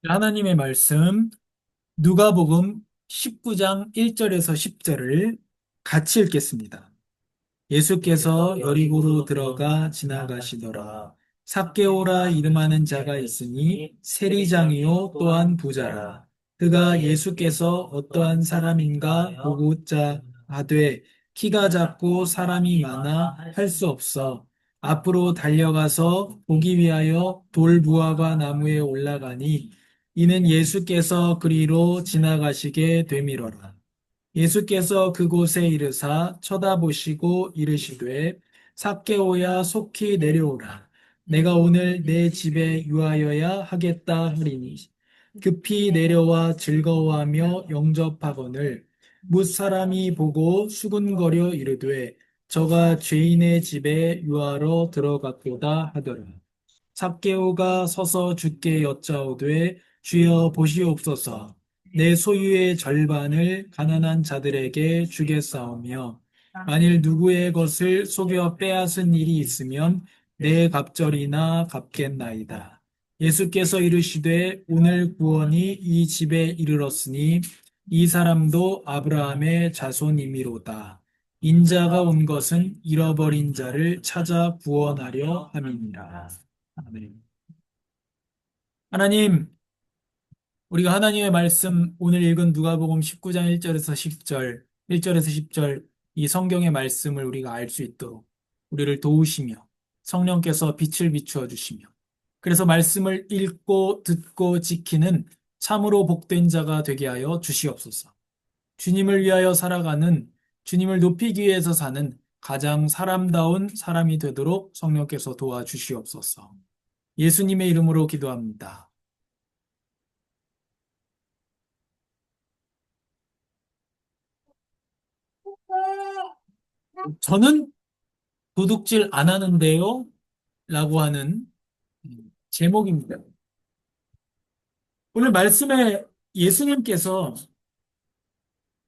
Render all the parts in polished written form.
하나님의 말씀, 누가복음 19장 1절에서 10절을 같이 읽겠습니다. 예수께서 여리고로 들어가 지나가시더라. 삭개오라 이름하는 자가 있으니 세리장이요 또한 부자라. 그가 예수께서 어떠한 사람인가 보고자 하되 키가 작고 사람이 많아 할 수 없어 앞으로 달려가서 보기 위하여 돌무화과 나무에 올라가니 이는 예수께서 그리로 지나가시게 되미러라. 예수께서 그곳에 이르사 쳐다보시고 이르시되 삭개오야 속히 내려오라. 내가 오늘 내 집에 유하여야 하겠다 하리니 급히 내려와 즐거워하며 영접하거늘 뭇 사람이 보고 수군거려 이르되 저가 죄인의 집에 유하러 들어갔도다 하더라. 삭개오가 서서 주께 여짜오되 주여 보시옵소서 내 소유의 절반을 가난한 자들에게 주겠사오며 만일 누구의 것을 속여 빼앗은 일이 있으면 내 갑절이나 갚겠나이다. 예수께서 이르시되 오늘 구원이 이 집에 이르렀으니 이 사람도 아브라함의 자손이미로다. 인자가 온 것은 잃어버린 자를 찾아 구원하려 함이니라. 아멘. 하나님, 우리가 하나님의 말씀 오늘 읽은 누가복음 19장 1절에서 10절, 1절에서 10절 이 성경의 말씀을 우리가 알 수 있도록 우리를 도우시며 성령께서 빛을 비추어 주시며 그래서 말씀을 읽고 듣고 지키는 참으로 복된 자가 되게 하여 주시옵소서. 주님을 위하여 살아가는 주님을 높이기 위해서 사는 가장 사람다운 사람이 되도록 성령께서 도와주시옵소서. 예수님의 이름으로 기도합니다. 저는 도둑질 안 하는데요? 라고 하는 제목입니다. 오늘 말씀에 예수님께서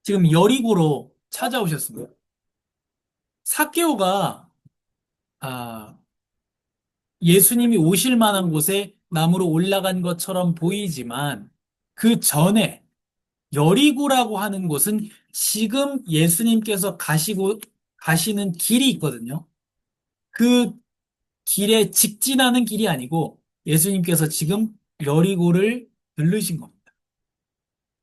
지금 여리고로 찾아오셨습니다. 삭개오가 아, 예수님이 오실 만한 곳에 나무로 올라간 것처럼 보이지만 그 전에 여리고라고 하는 곳은 지금 예수님께서 가시는 길이 있거든요. 그 길에 직진하는 길이 아니고 예수님께서 지금 여리고를 들르신 겁니다.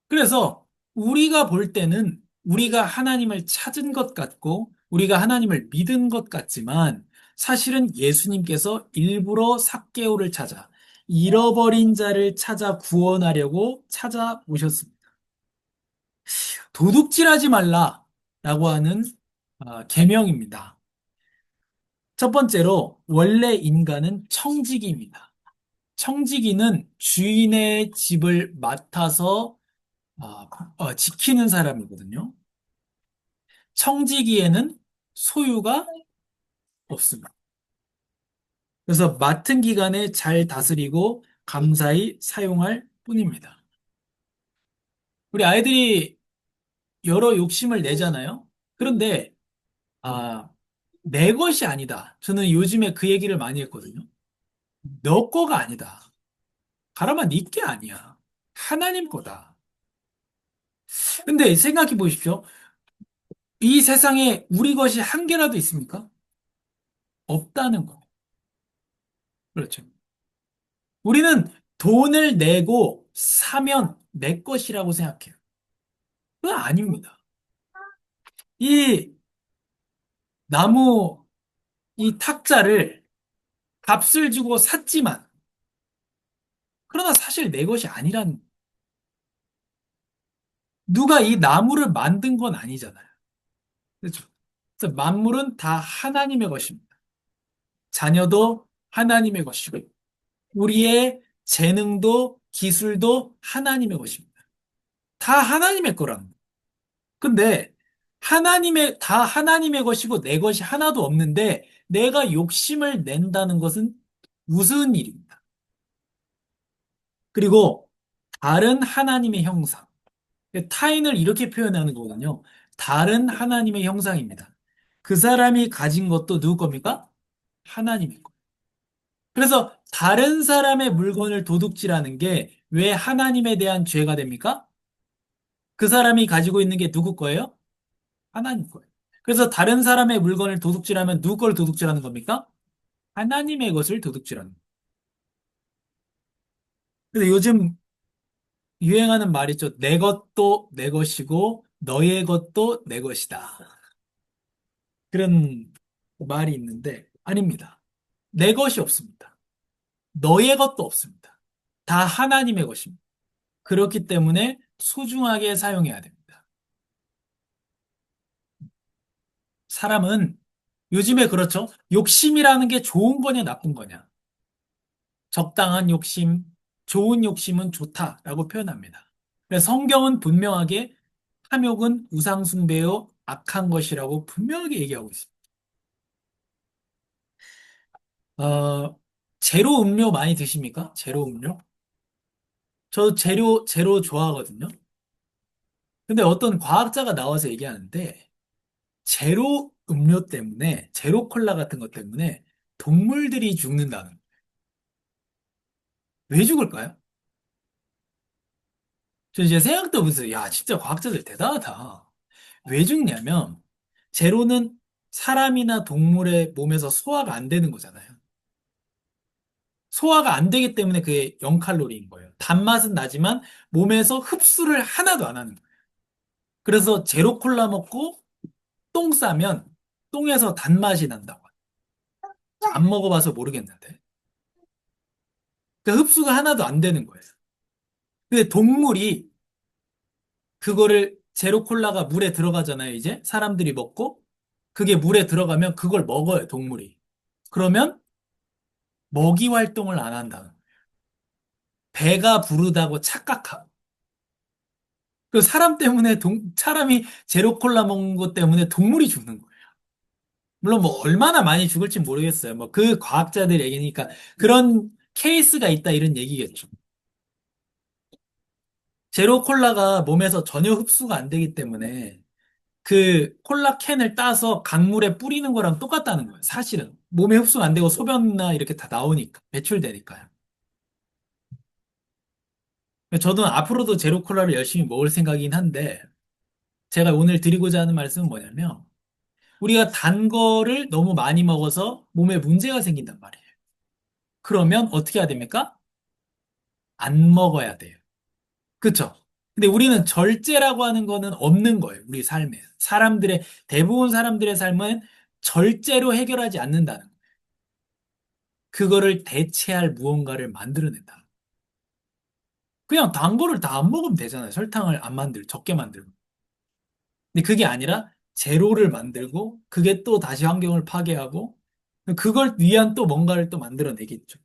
그래서 우리가 볼 때는 우리가 하나님을 찾은 것 같고 우리가 하나님을 믿은 것 같지만 사실은 예수님께서 일부러 삭개오를 찾아 잃어버린 자를 찾아 구원하려고 찾아오셨습니다. 도둑질하지 말라라고 하는 계명입니다. 첫 번째로 원래 인간은 청지기입니다. 청지기는 주인의 집을 맡아서 아, 지키는 사람이거든요. 청지기에는 소유가 없습니다. 그래서 맡은 기간에 잘 다스리고 감사히 사용할 뿐입니다. 우리 아이들이 여러 욕심을 내잖아요. 그런데 아, 내 것이 아니다. 저는 요즘에 그 얘기를 많이 했거든요. 너 거가 아니다. 가라마 네 게 아니야. 하나님 거다. 근데 생각해 보십시오. 이 세상에 우리 것이 한 개라도 있습니까? 없다는 거. 그렇죠. 우리는 돈을 내고 사면 내 것이라고 생각해요. 그건 아닙니다. 이 나무, 이 탁자를 값을 주고 샀지만, 그러나 사실 내 것이 아니란, 누가 이 나무를 만든 건 아니잖아요. 그렇죠. 그래서 만물은 다 하나님의 것입니다. 자녀도 하나님의 것이고, 우리의 재능도 기술도 하나님의 것입니다. 다 하나님의 거랍니다. 근데 다 하나님의 것이고 내 것이 하나도 없는데 내가 욕심을 낸다는 것은 무슨 일입니다. 그리고 다른 하나님의 형상. 타인을 이렇게 표현하는 거거든요. 다른 하나님의 형상입니다. 그 사람이 가진 것도 누구 겁니까? 하나님의 것. 그래서 다른 사람의 물건을 도둑질하는 게 왜 하나님에 대한 죄가 됩니까? 그 사람이 가지고 있는 게 누구 거예요? 하나님 거예요. 그래서 다른 사람의 물건을 도둑질하면 누구 걸 도둑질하는 겁니까? 하나님의 것을 도둑질하는 거예요. 근데 요즘 유행하는 말 있죠. 내 것도 내 것이고 너의 것도 내 것이다. 그런 말이 있는데 아닙니다. 내 것이 없습니다. 너의 것도 없습니다. 다 하나님의 것입니다. 그렇기 때문에 소중하게 사용해야 됩니다. 사람은 요즘에 그렇죠. 욕심이라는 게 좋은 거냐 나쁜 거냐. 적당한 욕심, 좋은 욕심은 좋다라고 표현합니다. 그래서 성경은 분명하게 탐욕은 우상숭배요 악한 것이라고 분명하게 얘기하고 있습니다. 제로 음료 많이 드십니까? 제로 음료? 저 제로 좋아하거든요. 근데 어떤 과학자가 나와서 얘기하는데, 제로 음료 때문에, 제로 콜라 같은 것 때문에 동물들이 죽는다는 거예요. 왜 죽을까요? 저 이제 생각도 못했어요. 야, 진짜 과학자들 대단하다. 왜 죽냐면, 제로는 사람이나 동물의 몸에서 소화가 안 되는 거잖아요. 소화가 안 되기 때문에 그게 0칼로리인 거예요. 단맛은 나지만 몸에서 흡수를 하나도 안 하는 거예요. 그래서 제로 콜라 먹고 똥 싸면 똥에서 단맛이 난다고. 안 먹어봐서 모르겠는데. 그 흡수가 하나도 안 되는 거예요. 근데 동물이 그거를 제로 콜라가 물에 들어가잖아요, 이제. 사람들이 먹고. 그게 물에 들어가면 그걸 먹어요, 동물이. 그러면 먹이 활동을 안 한다는 거예요. 배가 부르다고 착각하고. 그 사람 때문에 사람이 제로 콜라 먹는 것 때문에 동물이 죽는 거예요. 물론 뭐 얼마나 많이 죽을지 모르겠어요. 뭐 그 과학자들 얘기니까 그런 케이스가 있다 이런 얘기겠죠. 제로 콜라가 몸에서 전혀 흡수가 안 되기 때문에 그 콜라 캔을 따서 강물에 뿌리는 거랑 똑같다는 거예요. 사실은. 몸에 흡수가 안 되고 소변이나 이렇게 다 나오니까, 배출되니까요. 저도 앞으로도 제로 콜라를 열심히 먹을 생각이긴 한데, 제가 오늘 드리고자 하는 말씀은 뭐냐면, 우리가 단 거를 너무 많이 먹어서 몸에 문제가 생긴단 말이에요. 그러면 어떻게 해야 됩니까? 안 먹어야 돼요. 그쵸? 근데 우리는 절제라고 하는 거는 없는 거예요. 우리 삶에. 대부분 사람들의 삶은 절제로 해결하지 않는다는 거예요. 그거를 대체할 무언가를 만들어낸다. 그냥 단 거를 다 안 먹으면 되잖아요. 설탕을 안 적게 만들고. 근데 그게 아니라 제로를 만들고, 그게 또 다시 환경을 파괴하고, 그걸 위한 또 뭔가를 또 만들어내겠죠.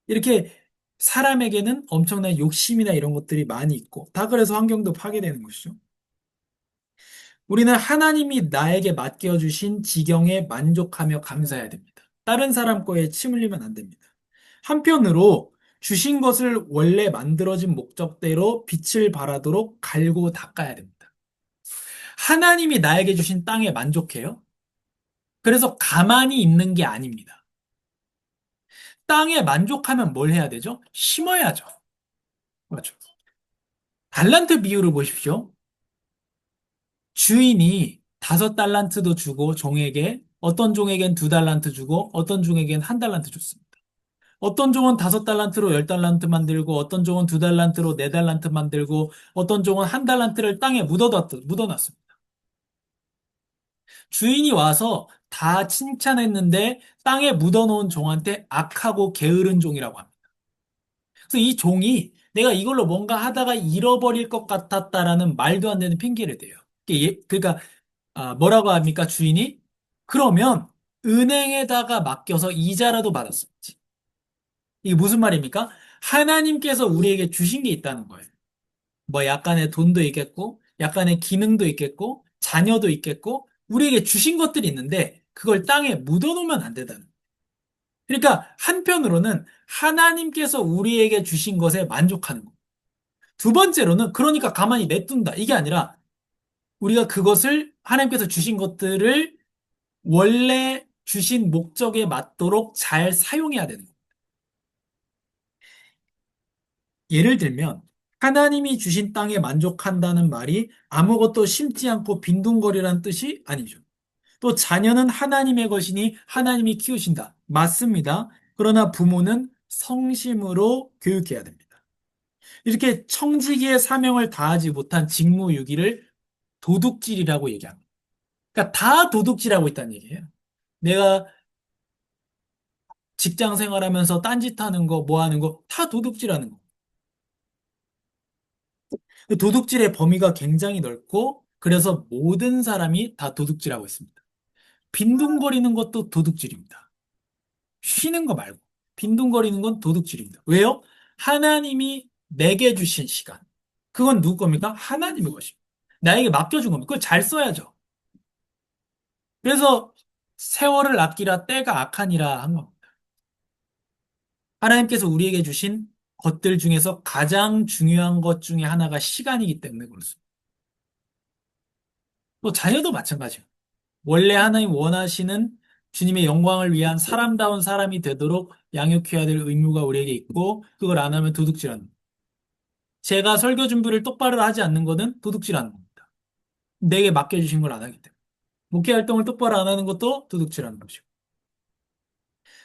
이렇게 사람에게는 엄청난 욕심이나 이런 것들이 많이 있고, 다 그래서 환경도 파괴되는 것이죠. 우리는 하나님이 나에게 맡겨주신 지경에 만족하며 감사해야 됩니다. 다른 사람 거에 침 흘리면 안 됩니다. 한편으로 주신 것을 원래 만들어진 목적대로 빛을 발하도록 갈고 닦아야 됩니다. 하나님이 나에게 주신 땅에 만족해요? 그래서 가만히 있는 게 아닙니다. 땅에 만족하면 뭘 해야 되죠? 심어야죠. 맞죠. 달란트 비유를 보십시오. 주인이 5달란트도 주고 종에게 어떤 종에겐 2달란트 주고 어떤 종에겐 1달란트 줬습니다. 어떤 종은 5달란트로 10달란트 만들고 어떤 종은 2달란트로 4달란트 만들고 어떤 종은 1달란트를 땅에 묻어놨습니다. 주인이 와서 다 칭찬했는데 땅에 묻어놓은 종한테 악하고 게으른 종이라고 합니다. 그래서 이 종이 내가 이걸로 뭔가 하다가 잃어버릴 것 같았다라는 말도 안 되는 핑계를 대요. 그러니까 뭐라고 합니까, 주인이? 그러면 은행에다가 맡겨서 이자라도 받았었지. 이게 무슨 말입니까? 하나님께서 우리에게 주신 게 있다는 거예요. 뭐 약간의 돈도 있겠고, 약간의 기능도 있겠고, 자녀도 있겠고, 우리에게 주신 것들이 있는데, 그걸 땅에 묻어놓으면 안 된다는 거예요. 그러니까 한편으로는 하나님께서 우리에게 주신 것에 만족하는 거예요. 두 번째로는 그러니까 가만히 냅둔다. 이게 아니라 우리가 그것을 하나님께서 주신 것들을 원래 주신 목적에 맞도록 잘 사용해야 되는 거예요. 예를 들면 하나님이 주신 땅에 만족한다는 말이 아무것도 심지 않고 빈둥거리라는 뜻이 아니죠. 또 자녀는 하나님의 것이니 하나님이 키우신다. 맞습니다. 그러나 부모는 성심으로 교육해야 됩니다. 이렇게 청지기의 사명을 다하지 못한 직무유기를 도둑질이라고 얘기합니다. 그러니까 다 도둑질하고 있다는 얘기예요. 내가 직장 생활하면서 딴짓하는 거, 뭐 하는 거, 다 도둑질하는 거. 그 도둑질의 범위가 굉장히 넓고, 그래서 모든 사람이 다 도둑질하고 있습니다. 빈둥거리는 것도 도둑질입니다. 쉬는 거 말고. 빈둥거리는 건 도둑질입니다. 왜요? 하나님이 내게 주신 시간. 그건 누구 겁니까? 하나님의 것입니다. 나에게 맡겨준 겁니다. 그걸 잘 써야죠. 그래서 세월을 아끼라 때가 악하니라 한 겁니다. 하나님께서 우리에게 주신 것들 중에서 가장 중요한 것 중에 하나가 시간이기 때문에 그렇습니다. 또 자녀도 마찬가지예요. 원래 하나님 원하시는 주님의 영광을 위한 사람다운 사람이 되도록 양육해야 될 의무가 우리에게 있고 그걸 안 하면 도둑질하는 겁니다. 제가 설교 준비를 똑바로 하지 않는 것은 도둑질하는 겁니다. 내게 맡겨주신 걸 안 하기 때문에. 목회 활동을 똑바로 안 하는 것도 도둑질하는 것이고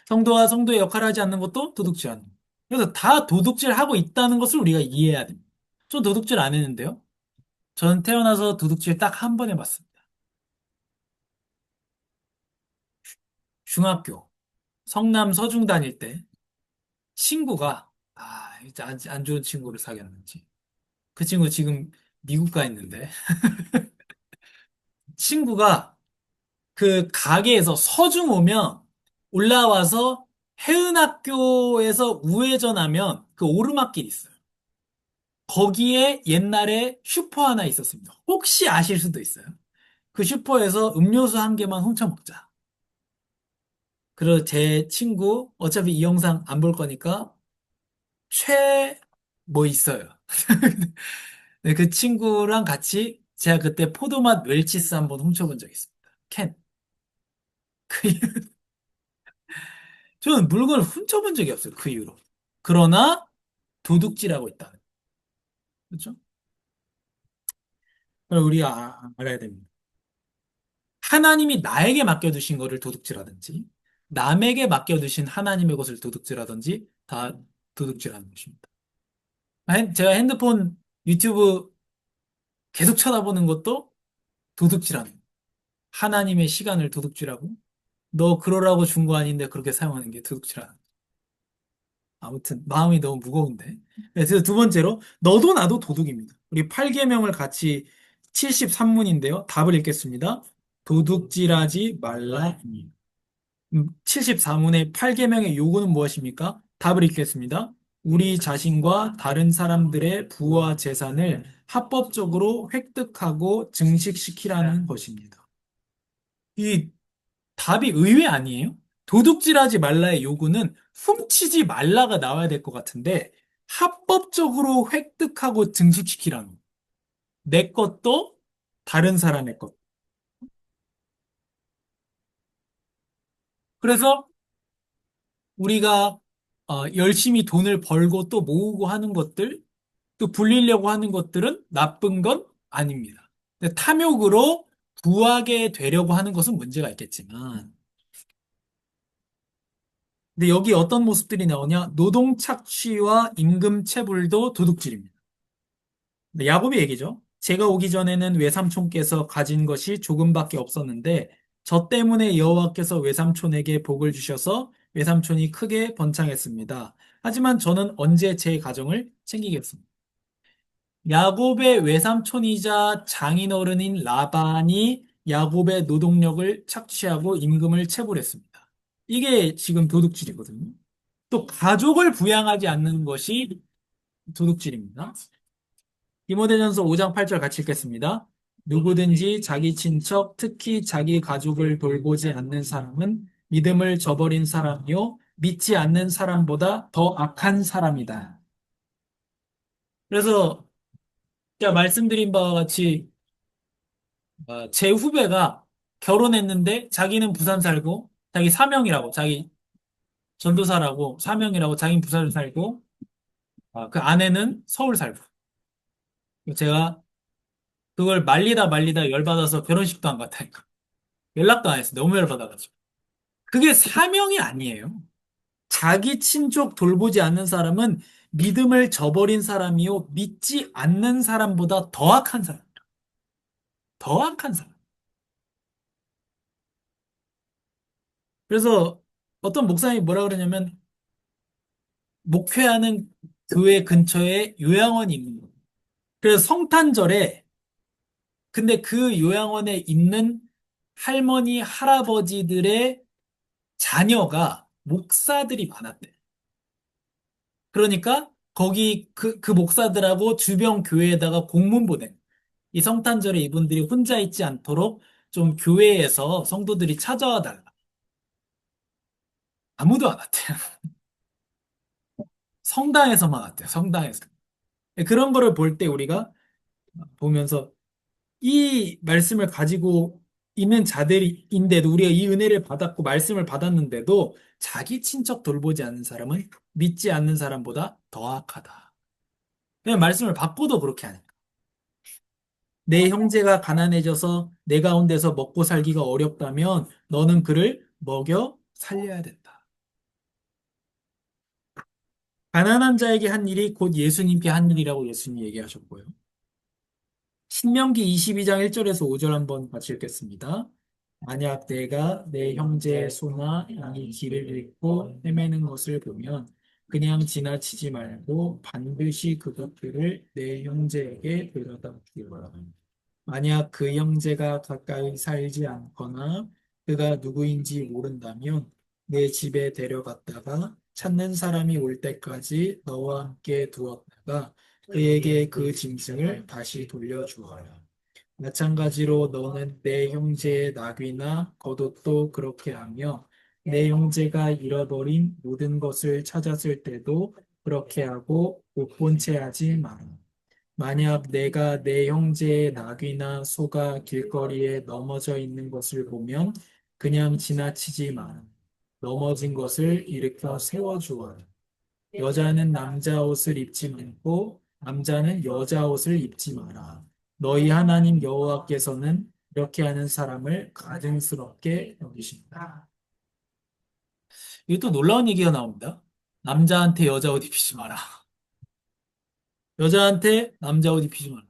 성도와 성도의 역할을 하지 않는 것도 도둑질하는 겁니다. 그래서 다 도둑질하고 있다는 것을 우리가 이해해야 됩니다. 저 도둑질 안 했는데요. 저는 태어나서 도둑질 딱 한 번 해봤습니다. 중학교 성남 서중 다닐 때 친구가 이제 안 좋은 친구를 사귀었는지 그 친구 지금 미국 가 있는데 친구가 그 가게에서 서중 오면 올라와서 해운학교에서 우회전하면 그 오르막길 있어요. 거기에 옛날에 슈퍼 하나 있었습니다. 혹시 아실 수도 있어요. 그 슈퍼에서 음료수 한 개만 훔쳐 먹자. 그리고 제 친구 어차피 이 영상 안 볼 거니까 뭐 있어요. 네, 그 친구랑 같이 제가 그때 포도맛 웰치스 한번 훔쳐본 적이 있습니다. 캔. 그 저는 물건을 훔쳐본 적이 없어요. 그 이후로. 그러나 도둑질하고 있다. 그렇죠? 그럼 우리가 알아야 됩니다. 하나님이 나에게 맡겨두신 것을 도둑질하든지 남에게 맡겨두신 하나님의 것을 도둑질하든지 다 도둑질하는 것입니다. 제가 핸드폰 유튜브 계속 쳐다보는 것도 도둑질하는 거예요. 하나님의 시간을 도둑질하고 너 그러라고 준 거 아닌데 그렇게 사용하는 게 도둑질하는 거예요. 아무튼 마음이 너무 무거운데. 네, 그래서 두 번째로 너도 나도 도둑입니다. 우리 8계명을 같이 73문인데요. 답을 읽겠습니다. 도둑질하지 말라. 74문의 8계명의 요구는 무엇입니까? 답을 읽겠습니다. 우리 자신과 다른 사람들의 부와 재산을 합법적으로 획득하고 증식시키라는 것입니다. 이 답이 의외 아니에요? 도둑질하지 말라의 요구는 훔치지 말라가 나와야 될 것 같은데 합법적으로 획득하고 증식시키라는 거. 내 것도 다른 사람의 것. 그래서 우리가 열심히 돈을 벌고 또 모으고 하는 것들, 또 불리려고 하는 것들은 나쁜 건 아닙니다. 근데 탐욕으로 부하게 되려고 하는 것은 문제가 있겠지만, 근데 여기 어떤 모습들이 나오냐? 노동 착취와 임금 체불도 도둑질입니다. 네, 야곱의 얘기죠. 제가 오기 전에는 외삼촌께서 가진 것이 조금밖에 없었는데 저 때문에 여호와께서 외삼촌에게 복을 주셔서 외삼촌이 크게 번창했습니다. 하지만 저는 언제 제 가정을 챙기겠습니까? 야곱의 외삼촌이자 장인어른인 라반이 야곱의 노동력을 착취하고 임금을 체불했습니다. 이게 지금 도둑질이거든요. 또 가족을 부양하지 않는 것이 도둑질입니다. 디모데전서 5장 8절 같이 읽겠습니다. 누구든지 자기 친척, 특히 자기 가족을 돌보지 않는 사람은 믿음을 저버린 사람이요, 믿지 않는 사람보다 더 악한 사람이다. 그래서 제가 말씀드린 바와 같이 제 후배가 결혼했는데 자기는 부산 살고 자기 사명이라고 자기 전도사라고 사명이라고 자기는 부산을 살고 그 아내는 서울 살고. 제가 그걸 말리다 말리다 열받아서 결혼식도 안 갔다니까. 연락도 안 했어. 너무 열받아가지고. 그게 사명이 아니에요. 자기 친족 돌보지 않는 사람은 믿음을 저버린 사람이요. 믿지 않는 사람보다 더 악한 사람. 더 악한 사람. 그래서 어떤 목사님이 뭐라 그러냐면, 목회하는 교회 근처에 요양원이 있는 거예요. 그래서 성탄절에, 근데 그 요양원에 있는 할머니, 할아버지들의 자녀가 목사들이 많았대. 그러니까 거기 그 목사들하고 주변 교회에다가 공문 보내. 이 성탄절에 이분들이 혼자 있지 않도록 좀 교회에서 성도들이 찾아와 달라. 아무도 안 왔대요. 성당에서만 왔대요. 성당에서. 그런 거를 볼 때 우리가 보면서 이 말씀을 가지고 있는 자들인데도, 우리가 이 은혜를 받았고 말씀을 받았는데도 자기 친척 돌보지 않는 사람은 믿지 않는 사람보다 더 악하다. 그냥 말씀을 받고도 그렇게 하니까. 내 형제가 가난해져서 내 가운데서 먹고 살기가 어렵다면 너는 그를 먹여 살려야 된다. 가난한 자에게 한 일이 곧 예수님께 한 일이라고 예수님이 얘기하셨고요. 신명기 22장 1절에서 5절 한번 같이 읽겠습니다. 만약 내가 내 형제의 소나 양이 길을 잃고 헤매는 것을 보면 그냥 지나치지 말고 반드시 그것들을 내 형제에게 데려다 주어라. 만약 그 형제가 가까이 살지 않거나 그가 누구인지 모른다면 내 집에 데려갔다가 찾는 사람이 올 때까지 너와 함께 두었다가 그에게 그 짐승을 다시 돌려주어라. 마찬가지로 너는 내 형제의 나귀나 겉옷도 그렇게 하며 내 형제가 잃어버린 모든 것을 찾았을 때도 그렇게 하고 못 본 채 하지 마라. 만약 내가 내 형제의 나귀나 소가 길거리에 넘어져 있는 것을 보면 그냥 지나치지 마라. 넘어진 것을 일으켜 세워주어라. 여자는 남자 옷을 입지 말고 남자는 여자 옷을 입지 마라. 너희 하나님 여호와께서는 이렇게 하는 사람을 가증스럽게 여기신다. 이것도 놀라운 얘기가 나옵니다. 남자한테 여자 옷 입히지 마라. 여자한테 남자 옷 입히지 마라.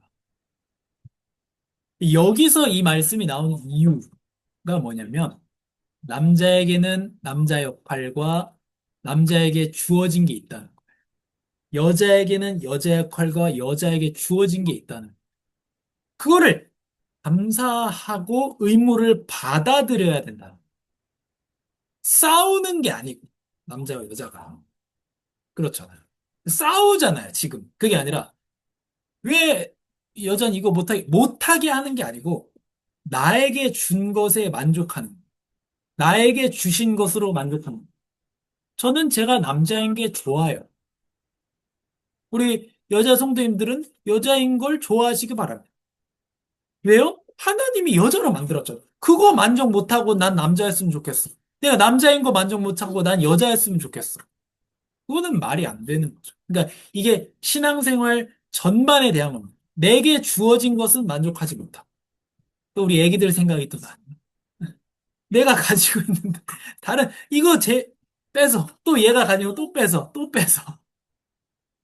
여기서 이 말씀이 나오는 이유가 뭐냐면, 남자에게는 남자 역할과 남자에게 주어진 게 있다는 거예요. 여자에게는 여자 역할과 여자에게 주어진 게 있다는 거예요. 그거를 감사하고 의무를 받아들여야 된다. 싸우는 게 아니고, 남자와 여자가. 그렇잖아요. 싸우잖아요, 지금. 그게 아니라, 왜 여자는 이거 못하게 하는 게 아니고, 나에게 준 것에 만족하는, 나에게 주신 것으로 만족하는. 저는 제가 남자인 게 좋아요. 우리 여자 성도님들은 여자인 걸 좋아하시기 바랍니다. 왜요? 하나님이 여자로 만들었죠. 그거 만족 못하고 난 남자였으면 좋겠어. 내가 남자인 거 만족 못하고 난 여자였으면 좋겠어. 그거는 말이 안 되는 거죠. 그러니까 이게 신앙생활 전반에 대한 겁니다. 내게 주어진 것은 만족하지 못하고. 또 우리 애기들 생각이 또 나. 내가 가지고 있는데 다른 이거 빼서 또 얘가 가지고 또 빼서 또 빼서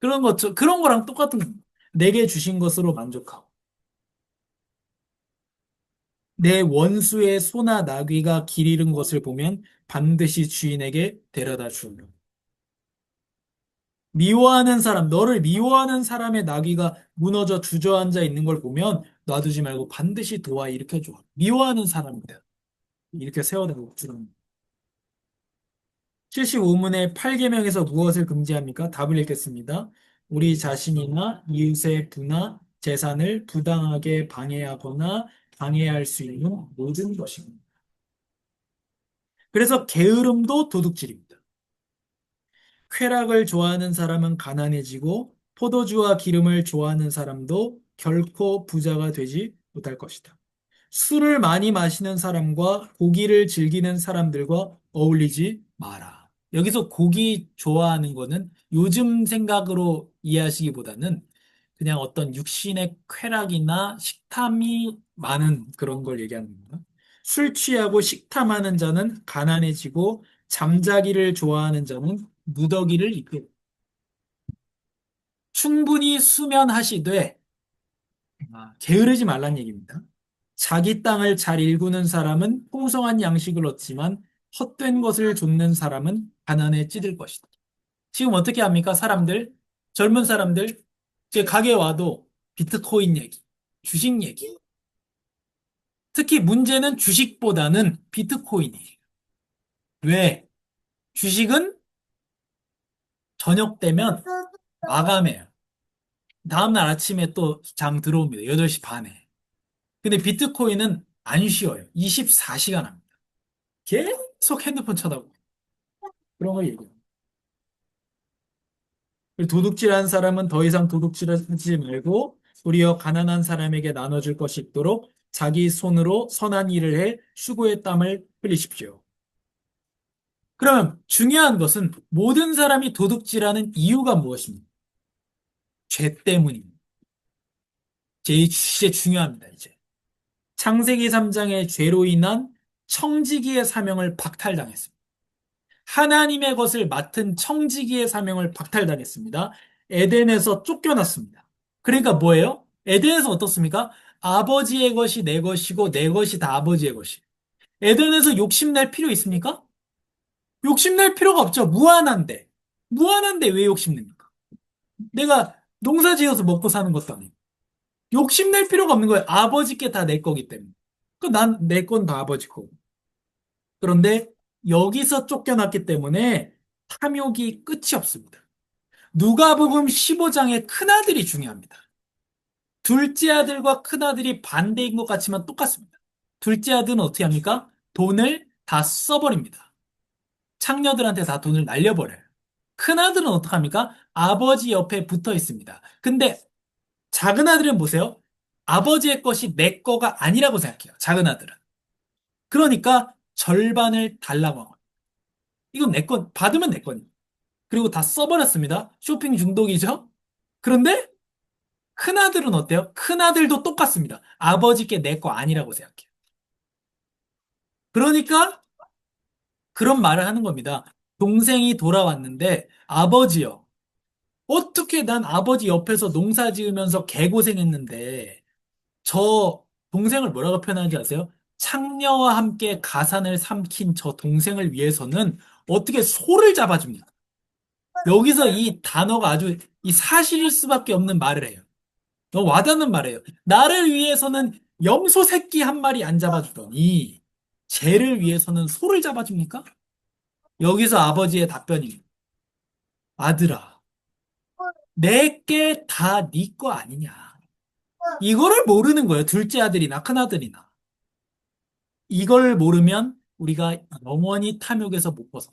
그런 거랑 똑같은 겁니다. 내게 주신 것으로 만족하고. 내 원수의 소나 나귀가 길 잃은 것을 보면 반드시 주인에게 데려다 주며. 미워하는 사람, 너를 미워하는 사람의 나귀가 무너져 주저앉아 있는 걸 보면 놔두지 말고 반드시 도와 일으켜줘. 미워하는 사람이다. 이렇게 세워내고 주는. 75문의 8계명에서 무엇을 금지합니까? 답을 읽겠습니다. 우리 자신이나 이웃의 부나 재산을 부당하게 방해하거나 방해할 수 있는 모든 것입니다. 그래서 게으름도 도둑질입니다. 쾌락을 좋아하는 사람은 가난해지고 포도주와 기름을 좋아하는 사람도 결코 부자가 되지 못할 것이다. 술을 많이 마시는 사람과 고기를 즐기는 사람들과 어울리지 마라. 여기서 고기 좋아하는 거는 요즘 생각으로 이해하시기보다는 그냥 어떤 육신의 쾌락이나 식탐이 많은 그런 걸 얘기하는 겁니다. 술 취하고 식탐하는 자는 가난해지고 잠자기를 좋아하는 자는 무더기를 입게 됩니다. 충분히 수면하시되 게으르지 말란 얘기입니다. 자기 땅을 잘 일구는 사람은 풍성한 양식을 얻지만 헛된 것을 좇는 사람은 가난에 찌들 것이다. 지금 어떻게 합니까? 사람들, 젊은 사람들, 제 가게에 와도 비트코인 얘기, 주식 얘기. 특히 문제는 주식보다는 비트코인이에요. 왜? 주식은 저녁 되면 마감해요. 다음날 아침에 또 장 들어옵니다. 8시 반에. 근데 비트코인은 안 쉬어요. 24시간 합니다. 계속 핸드폰 쳐다보고. 그런 걸 얘기해요. 도둑질하는 사람은 더 이상 도둑질하지 말고 도리어 가난한 사람에게 나눠줄 것이 있도록 자기 손으로 선한 일을 해 수고의 땀을 흘리십시오. 그러면 중요한 것은 모든 사람이 도둑질하는 이유가 무엇입니까? 죄 때문입니다. 이제 중요합니다, 이제. 창세기 3장의 죄로 인한 청지기의 사명을 박탈당했습니다. 하나님의 것을 맡은 청지기의 사명을 박탈당했습니다. 에덴에서 쫓겨났습니다. 그러니까 뭐예요? 에덴에서 어떻습니까? 아버지의 것이 내 것이고 내 것이 다 아버지의 것이. 에덴에서 욕심낼 필요 있습니까? 욕심낼 필요가 없죠. 무한한데. 무한한데 왜 욕심냅니까? 내가 농사 지어서 먹고 사는 것도 아니고. 욕심낼 필요가 없는 거예요. 아버지께 다 내 거기 때문에. 난 내 건 다 아버지 거고. 그런데 여기서 쫓겨났기 때문에 탐욕이 끝이 없습니다. 누가복음 15장의 큰아들이 중요합니다. 둘째 아들과 큰아들이 반대인 것 같지만 똑같습니다. 둘째 아들은 어떻게 합니까? 돈을 다 써버립니다. 창녀들한테 다 돈을 날려버려요. 큰아들은 어떻게 합니까? 아버지 옆에 붙어 있습니다. 근데 작은 아들은 보세요. 아버지의 것이 내 거가 아니라고 생각해요. 작은 아들은. 그러니까 절반을 달라고 하고. 이건 내 건, 받으면 내 거니. 그리고 다 써버렸습니다. 쇼핑 중독이죠? 그런데 큰아들은 어때요? 큰아들도 똑같습니다. 아버지께 내 거 아니라고 생각해요. 그러니까 그런 말을 하는 겁니다. 동생이 돌아왔는데 아버지요. 어떻게 난 아버지 옆에서 농사 지으면서 개고생했는데 저 동생을 뭐라고 표현하는지 아세요? 창녀와 함께 가산을 삼킨 저 동생을 위해서는 어떻게 소를 잡아줍니까? 여기서 이 단어가 아주 이 사실일 수밖에 없는 말을 해요. 너무 와닿는 말이에요. 나를 위해서는 염소 새끼 한 마리 안 잡아주더니 쟤를 위해서는 소를 잡아줍니까? 여기서 아버지의 답변이 아들아, 내게 다 네 거 아니냐. 이거를 모르는 거예요. 둘째 아들이나 큰 아들이나. 이걸 모르면 우리가 영원히 탐욕에서 못 벗어.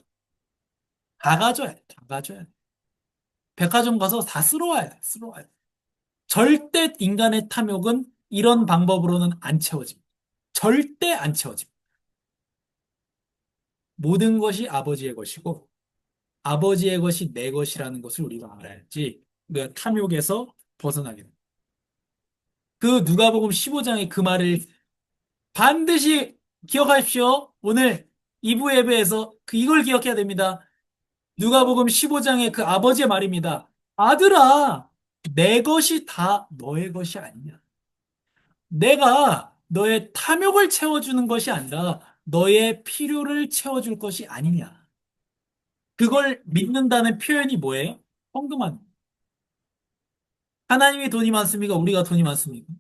다 가져야 돼. 다 가져야 돼. 백화점 가서 다 쓸어와야 돼. 쓸어와야 돼. 절대 인간의 탐욕은 이런 방법으로는 안 채워집니다. 절대 안 채워집니다. 모든 것이 아버지의 것이고 아버지의 것이 내 것이라는 것을 우리가 알아야지 우리가 탐욕에서 벗어나게 됩니다. 그 누가복음 15장의 그 말을 반드시 기억하십시오. 오늘 2부 예배에서 이걸 기억해야 됩니다. 누가복음 15장의 그 아버지의 말입니다. 아들아, 내 것이 다 너의 것이 아니냐. 내가 너의 탐욕을 채워주는 것이 아니라 너의 필요를 채워줄 것이 아니냐. 그걸 믿는다는 표현이 뭐예요? 헌금하는. 하나님이 돈이 많습니까? 우리가 돈이 많습니까?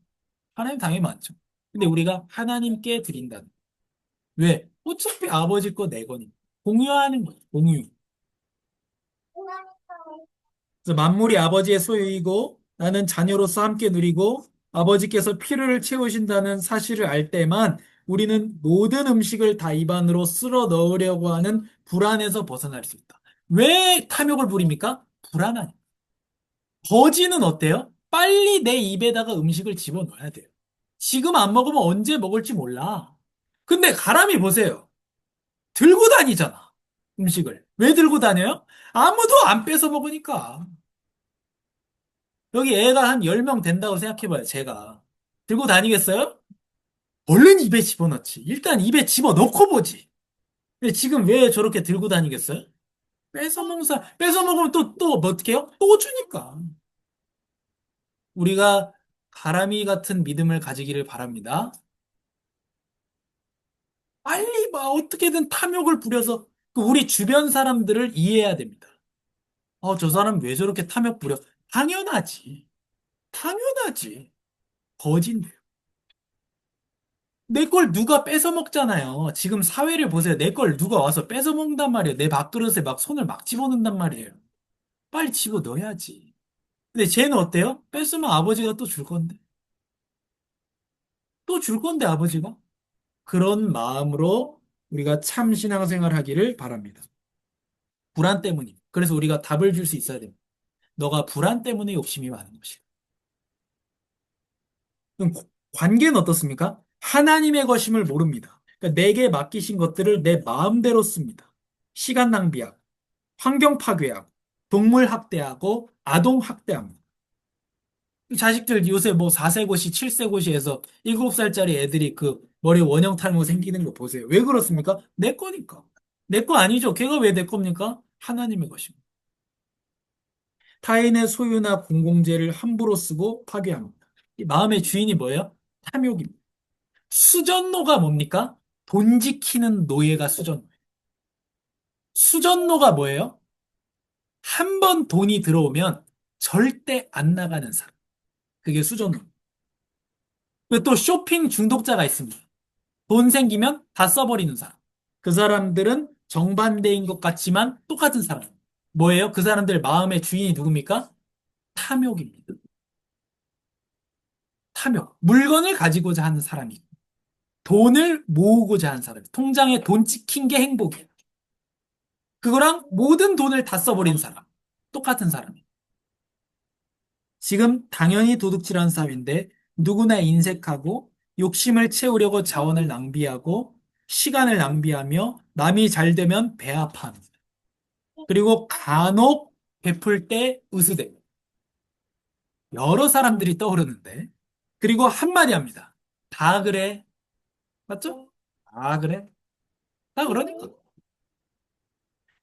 하나님 당연히 많죠. 근데 우리가 하나님께 드린다는. 왜? 어차피 아버지 거 내 거니까. 공유하는 거예요. 공유. 그래서 만물이 아버지의 소유이고 나는 자녀로서 함께 누리고 아버지께서 필요를 채우신다는 사실을 알 때만 우리는 모든 음식을 다 입안으로 쓸어 넣으려고 하는 불안에서 벗어날 수 있다. 왜 탐욕을 부립니까? 불안하니까. 거지는 어때요? 빨리 내 입에다가 음식을 집어넣어야 돼요. 지금 안 먹으면 언제 먹을지 몰라. 근데 가람이 보세요. 들고 다니잖아. 음식을. 왜 들고 다녀요? 아무도 안 뺏어 먹으니까. 여기 애가 한 10명 된다고 생각해봐요, 제가. 들고 다니겠어요? 얼른 입에 집어넣지. 일단 입에 집어넣고 보지. 근데 지금 왜 저렇게 들고 다니겠어요? 뺏어 먹으면 뭐 어떻게 해요? 또 주니까. 우리가 가람이 같은 믿음을 가지기를 바랍니다. 빨리 막 어떻게든 탐욕을 부려서 그 우리 주변 사람들을 이해해야 됩니다. 저 사람 왜 저렇게 탐욕 부려? 당연하지. 당연하지. 거진데. 내 걸 누가 뺏어 먹잖아요. 지금 사회를 보세요. 내 걸 누가 와서 뺏어 먹는단 말이에요. 내 밥그릇에 막 손을 막 집어넣는단 말이에요. 빨리 집어넣어야지. 근데 쟤는 어때요? 뺏으면 아버지가 또 줄 건데. 또 줄 건데, 아버지가. 그런 마음으로 우리가 참 신앙생활 하기를 바랍니다. 불안 때문이. 그래서 우리가 답을 줄 수 있어야 됩니다. 너가 불안 때문에 욕심이 많은 것이다. 그럼 관계는 어떻습니까? 하나님의 것임을 모릅니다. 그러니까 내게 맡기신 것들을 내 마음대로 씁니다. 시간 낭비하고, 환경 파괴하고, 동물 학대하고, 아동 학대합니다. 이 자식들 요새 뭐 4세고시, 7세고시에서 7살짜리 애들이 그 머리 원형 탈모 생기는 거 보세요. 왜 그렇습니까? 내 거니까. 내 거 아니죠. 걔가 왜 내 겁니까? 하나님의 것입니다. 타인의 소유나 공공재를 함부로 쓰고 파괴합니다. 이 마음의 주인이 뭐예요? 탐욕입니다. 수전노가 뭡니까? 돈 지키는 노예가 수전노예요. 수전노가 뭐예요? 한 번 돈이 들어오면 절대 안 나가는 사람. 그게 수전노. 그리고 또 쇼핑 중독자가 있습니다. 돈 생기면 다 써버리는 사람. 그 사람들은 정반대인 것 같지만 똑같은 사람. 뭐예요? 그 사람들 마음의 주인이 누굽니까? 탐욕입니다. 탐욕. 물건을 가지고자 하는 사람이. 돈을 모으고자 하는 사람. 통장에 돈 찍힌 게 행복이에요. 그거랑 모든 돈을 다 써버린 사람. 똑같은 사람이에요. 지금 당연히 도둑질하는 사람인데 누구나 인색하고 욕심을 채우려고 자원을 낭비하고 시간을 낭비하며 남이 잘 되면 배 아파합니다. 그리고 간혹 베풀 때 으스대. 여러 사람들이 떠오르는데 그리고 한마디 합니다. 다 그래. 맞죠? 다 그래. 다 그러니까.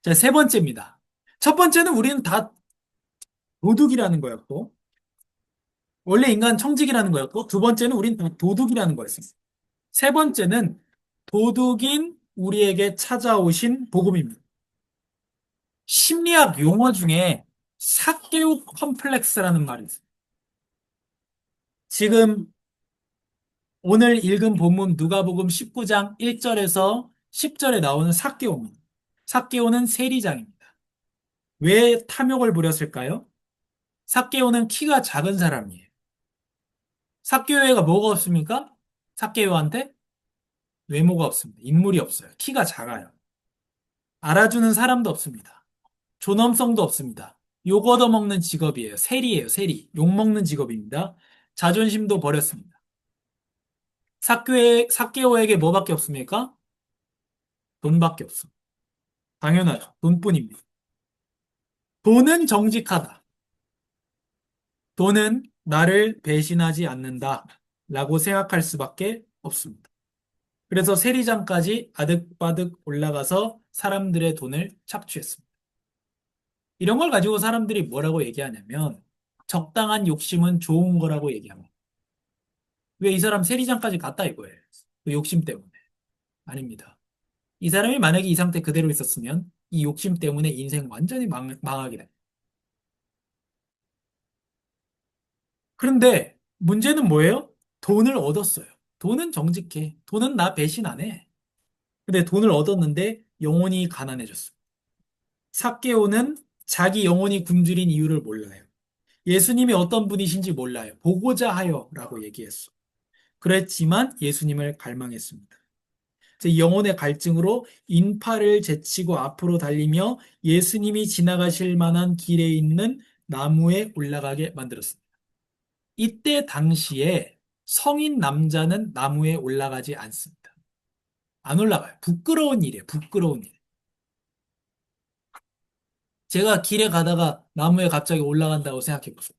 자, 세 번째입니다. 첫 번째는 우리는 다 도둑이라는 거였고 원래 인간 청직이라는 거였고 두 번째는 우리는 다 도둑이라는 거였습니다. 세 번째는 도둑인 우리에게 찾아오신 복음입니다. 심리학 용어 중에 사개오 컴플렉스라는 말이 있어요. 지금 오늘 읽은 본문 누가복음 19장 1절에서 10절에 나오는 삭개오입니다. 삭개오는 세리장입니다. 왜 탐욕을 부렸을까요? 삭개오는 키가 작은 사람이에요. 삭개오가 뭐가 없습니까? 삭개오한테 외모가 없습니다. 인물이 없어요. 키가 작아요. 알아주는 사람도 없습니다. 존엄성도 없습니다. 욕 얻어먹는 직업이에요. 세리예요, 세리. 욕먹는 직업입니다. 자존심도 버렸습니다. 삭개오에게 뭐밖에 없습니까? 돈밖에 없어. 당연하죠. 돈뿐입니다. 돈은 정직하다. 돈은 나를 배신하지 않는다. 라고 생각할 수밖에 없습니다. 그래서 세리장까지 아득바득 올라가서 사람들의 돈을 착취했습니다. 이런 걸 가지고 사람들이 뭐라고 얘기하냐면 적당한 욕심은 좋은 거라고 얘기합니다. 왜 이 사람 세리장까지 갔다 이거예요. 그 욕심 때문에. 아닙니다. 이 사람이 만약에 이 상태 그대로 있었으면 이 욕심 때문에 인생 완전히 망하게 됩니다. 그런데 문제는 뭐예요? 돈을 얻었어요. 돈은 정직해. 돈은 나 배신 안 해. 근데 돈을 얻었는데 영혼이 가난해졌어. 삭개오는 자기 영혼이 굶주린 이유를 몰라요. 예수님이 어떤 분이신지 몰라요. 보고자 하여라고 얘기했어. 그랬지만 예수님을 갈망했습니다. 제 영혼의 갈증으로 인파를 제치고 앞으로 달리며 예수님이 지나가실 만한 길에 있는 나무에 올라가게 만들었습니다. 이때 당시에 성인 남자는 나무에 올라가지 않습니다. 안 올라가요. 부끄러운 일이에요. 부끄러운 일. 제가 길에 가다가 나무에 갑자기 올라간다고 생각해 보세요.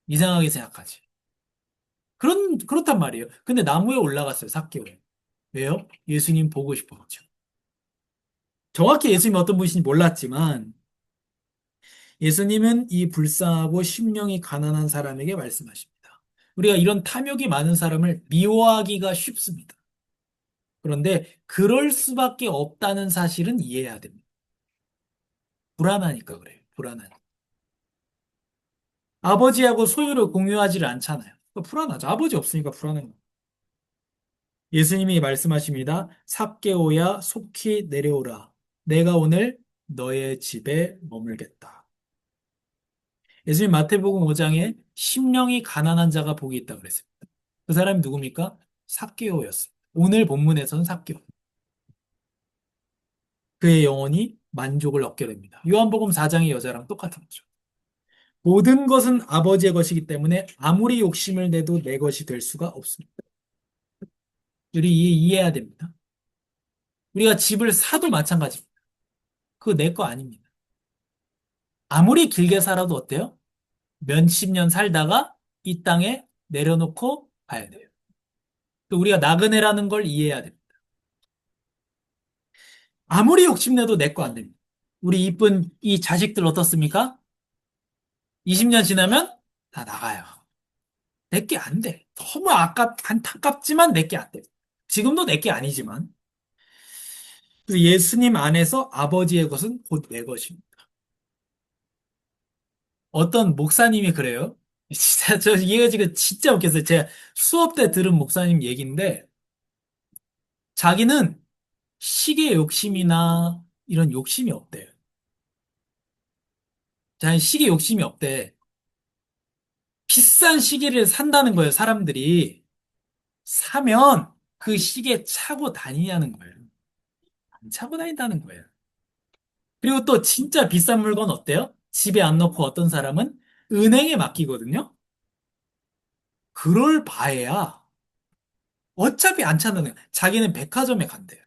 이상하게 생각하지. 그렇단 말이에요. 근데 나무에 올라갔어요, 삭개오에. 왜요? 예수님 보고 싶었죠. 정확히 예수님이 어떤 분이신지 몰랐지만, 예수님은 이 불쌍하고 심령이 가난한 사람에게 말씀하십니다. 우리가 이런 탐욕이 많은 사람을 미워하기가 쉽습니다. 그런데 그럴 수밖에 없다는 사실은 이해해야 됩니다. 불안하니까 그래요. 불안하니까. 아버지하고 소유를 공유하지를 않잖아요. 그러니까 불안하죠. 아버지 없으니까 불안해요. 예수님이 말씀하십니다. 삭개오야 속히 내려오라. 내가 오늘 너의 집에 머물겠다. 예수님 마태복음 5장에 심령이 가난한 자가 복이 있다 그랬습니다. 그 사람이 누굽니까? 삭개오였어요. 오늘 본문에서는 삭개오. 그의 영혼이 만족을 얻게 됩니다. 요한복음 4장의 여자랑 똑같은 거죠. 모든 것은 아버지의 것이기 때문에 아무리 욕심을 내도 내 것이 될 수가 없습니다. 우리 이해해야 됩니다. 우리가 집을 사도 마찬가지입니다. 그거 내 거 아닙니다. 아무리 길게 살아도 어때요? 몇십 년 살다가 이 땅에 내려놓고 가야 돼요. 또 우리가 나그네라는 걸 이해해야 됩니다. 아무리 욕심내도 내 거 안 됩니다. 우리 이쁜 이 자식들 어떻습니까? 20년 지나면 다 나가요. 내게 안 돼. 너무 안타깝지만 내게 안 돼. 지금도 내게 아니지만. 그래서 예수님 안에서 아버지의 것은 곧 내 것입니다. 어떤 목사님이 그래요. 진짜, 이게 지금 진짜 웃겼어요. 제가 수업 때 들은 목사님 얘기인데, 자기는 시계 욕심이나 이런 욕심이 없대요. 자기 시계 욕심이 없대. 비싼 시계를 산다는 거예요, 사람들이. 사면 그 시계 차고 다니냐는 거예요. 안 차고 다닌다는 거예요. 그리고 또 진짜 비싼 물건 어때요? 집에 안 넣고 어떤 사람은 은행에 맡기거든요? 그럴 바에야 어차피 안 찬다는 거예요. 자기는 백화점에 간대요.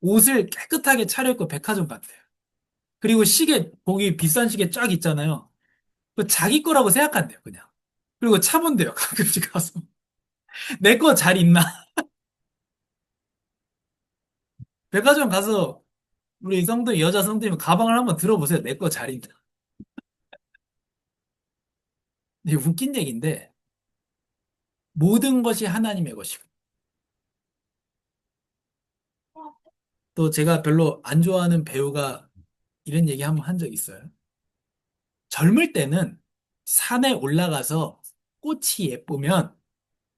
옷을 깨끗하게 차려입고 백화점 간대요. 그리고 시계, 거기 비싼 시계 쫙 있잖아요. 그 자기 거라고 생각한대요, 그냥. 그리고 차본대요, 가끔씩 가서. 내 거 잘 있나? 백화점 가서 우리 여자 성도님 가방을 한번 들어보세요. 내 거 잘 있나? 이게 웃긴 얘기인데, 모든 것이 하나님의 것이고, 또 제가 별로 안 좋아하는 배우가 이런 얘기 한번 한 적 있어요. 젊을 때는 산에 올라가서 꽃이 예쁘면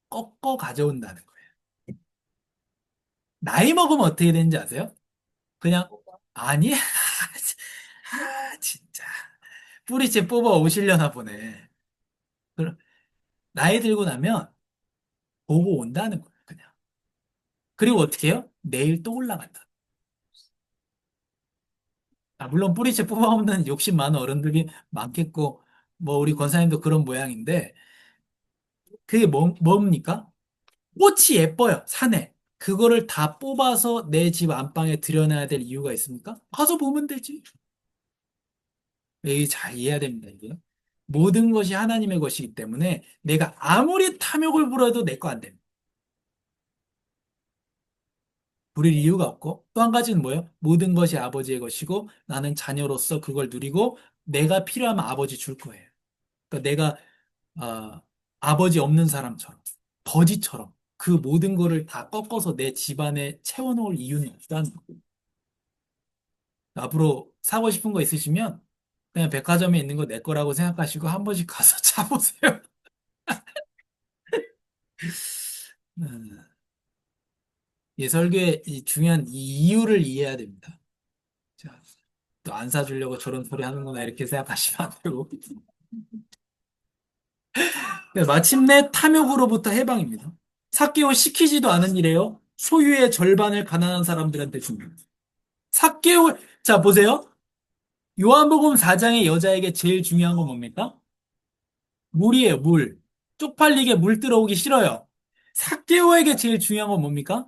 꺾어 가져온다는 거예요. 나이 먹으면 어떻게 되는지 아세요? 그냥, 아니, 진짜. 뿌리채 뽑아 오시려나 보네. 그럼 나이 들고 나면 보고 온다는 거예요, 그냥. 그리고 어떻게 해요? 내일 또 올라간다. 아, 물론 뿌리채 뽑아오는 욕심 많은 어른들이 많겠고, 뭐, 우리 권사님도 그런 모양인데, 그게 뭡니까? 꽃이 예뻐요, 산에. 그거를 다 뽑아서 내 집 안방에 들여놔야 될 이유가 있습니까? 가서 보면 되지. 이게 잘 이해해야 됩니다, 이게. 모든 것이 하나님의 것이기 때문에 내가 아무리 탐욕을 부려도 내 거 안 됩니다. 부릴 이유가 없고 또 한 가지는 뭐예요? 모든 것이 아버지의 것이고 나는 자녀로서 그걸 누리고 내가 필요하면 아버지 줄 거예요. 그러니까 내가 아버지 없는 사람처럼 거지처럼 그 모든 거를 다 꺾어서 내 집안에 채워놓을 이유는 없다는 거예요. 앞으로 사고 싶은 거 있으시면 그냥 백화점에 있는 거 내 거라고 생각하시고 한 번씩 가서 차보세요. 음, 이 설교의 이 중요한 이 이유를 이해해야 됩니다. 자, 또 안 사주려고 저런 소리 하는구나 이렇게 생각하시면 안 되고. 네, 마침내 탐욕으로부터 해방입니다. 삭개오 시키지도 않은 일이에요. 소유의 절반을 가난한 사람들한테 줍니다. 삭개오, 자, 보세요. 요한복음 4장의 여자에게 제일 중요한 건 뭡니까? 물이에요, 물. 쪽팔리게 물 들어오기 싫어요. 삭개오에게 제일 중요한 건 뭡니까?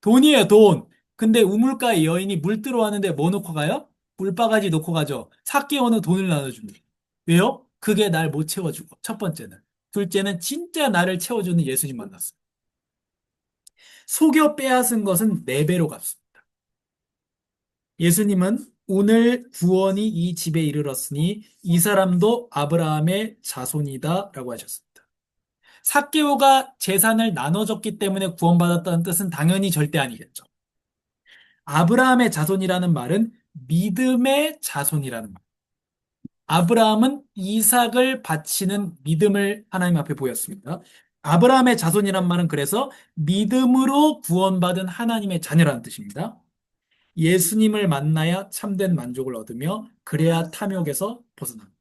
돈이에요, 돈. 근데 우물가의 여인이 물 들어왔는데 뭐 놓고 가요? 물바가지 놓고 가죠. 삭개오는 돈을 나눠줍니다. 왜요? 그게 날 못 채워주고. 첫 번째는. 둘째는 진짜 나를 채워주는 예수님 만났어요. 속여 빼앗은 것은 네 배로 갚습니다. 예수님은 오늘 구원이 이 집에 이르렀으니 이 사람도 아브라함의 자손이다 라고 하셨습니다. 삭개오가 재산을 나눠줬기 때문에 구원받았다는 뜻은 당연히 절대 아니겠죠. 아브라함의 자손이라는 말은 믿음의 자손이라는 말. 아브라함은 이삭을 바치는 믿음을 하나님 앞에 보였습니다. 아브라함의 자손이란 말은 그래서 믿음으로 구원받은 하나님의 자녀라는 뜻입니다. 예수님을 만나야 참된 만족을 얻으며 그래야 탐욕에서 벗어납니다.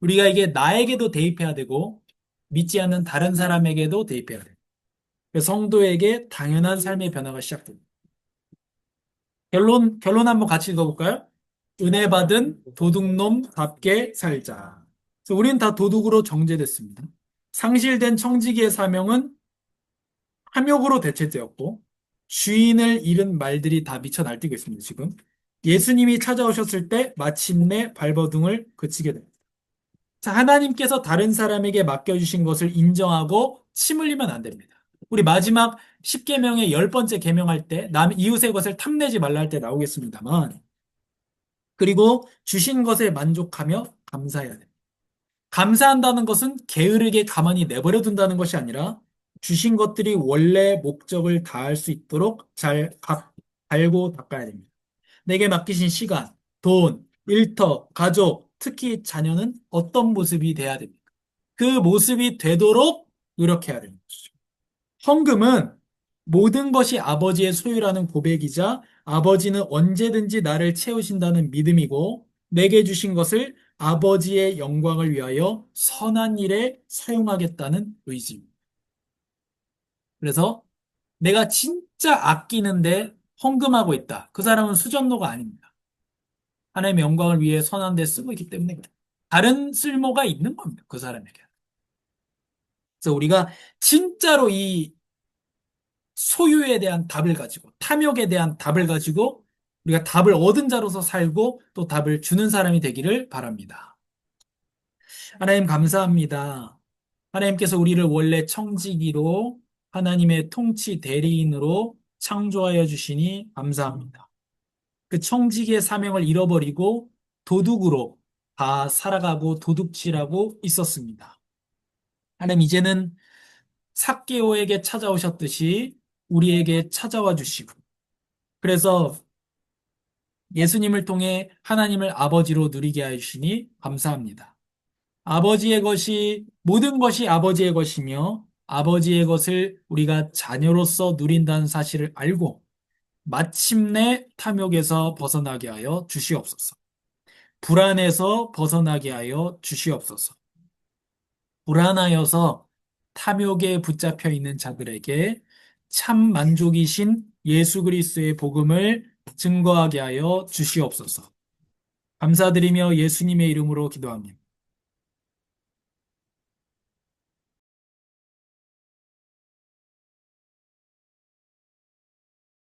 우리가 이게 나에게도 대입해야 되고 믿지 않는 다른 사람에게도 대입해야 돼요. 성도에게 당연한 삶의 변화가 시작됩니다. 결론 한번 같이 읽어볼까요? 은혜 받은 도둑놈답게 살자. 그래서 우리는 다 도둑으로 정죄됐습니다. 상실된 청지기의 사명은 탐욕으로 대체되었고 주인을 잃은 말들이 다 미쳐 날뛰고 있습니다, 지금. 예수님이 찾아오셨을 때 마침내 발버둥을 그치게 됩니다. 자, 하나님께서 다른 사람에게 맡겨주신 것을 인정하고 침 흘리면 안 됩니다. 우리 마지막 10계명의 10번째 계명할 때 남 이웃의 것을 탐내지 말라 할 때 나오겠습니다만 그리고 주신 것에 만족하며 감사해야 돼요. 감사한다는 것은 게으르게 가만히 내버려 둔다는 것이 아니라 주신 것들이 원래 목적을 다할 수 있도록 잘 갈고 닦아야 됩니다. 내게 맡기신 시간, 돈, 일터, 가족, 특히 자녀는 어떤 모습이 돼야 됩니까? 그 모습이 되도록 노력해야 되는 것이죠. 헌금은 모든 것이 아버지의 소유라는 고백이자 아버지는 언제든지 나를 채우신다는 믿음이고 내게 주신 것을 아버지의 영광을 위하여 선한 일에 사용하겠다는 의지입니다. 그래서 내가 진짜 아끼는데 헌금하고 있다. 그 사람은 수전노가 아닙니다. 하나님의 영광을 위해 선한 데 쓰고 있기 때문에 다른 쓸모가 있는 겁니다. 그 사람에게. 그래서 우리가 진짜로 이 소유에 대한 답을 가지고 탐욕에 대한 답을 가지고 우리가 답을 얻은 자로서 살고 또 답을 주는 사람이 되기를 바랍니다. 하나님 감사합니다. 하나님께서 우리를 원래 청지기로 하나님의 통치 대리인으로 창조하여 주시니 감사합니다. 그 청지기의 사명을 잃어버리고 도둑으로 다 살아가고 도둑질하고 있었습니다. 하나님 이제는 삭개오에게 찾아오셨듯이 우리에게 찾아와 주시고 그래서 예수님을 통해 하나님을 아버지로 누리게 하여 주시니 감사합니다. 아버지의 것이 모든 것이 아버지의 것이며 아버지의 것을 우리가 자녀로서 누린다는 사실을 알고 마침내 탐욕에서 벗어나게 하여 주시옵소서. 불안에서 벗어나게 하여 주시옵소서. 불안하여서 탐욕에 붙잡혀 있는 자들에게 참 만족이신 예수 그리스도의 복음을 증거하게 하여 주시옵소서. 감사드리며 예수님의 이름으로 기도합니다.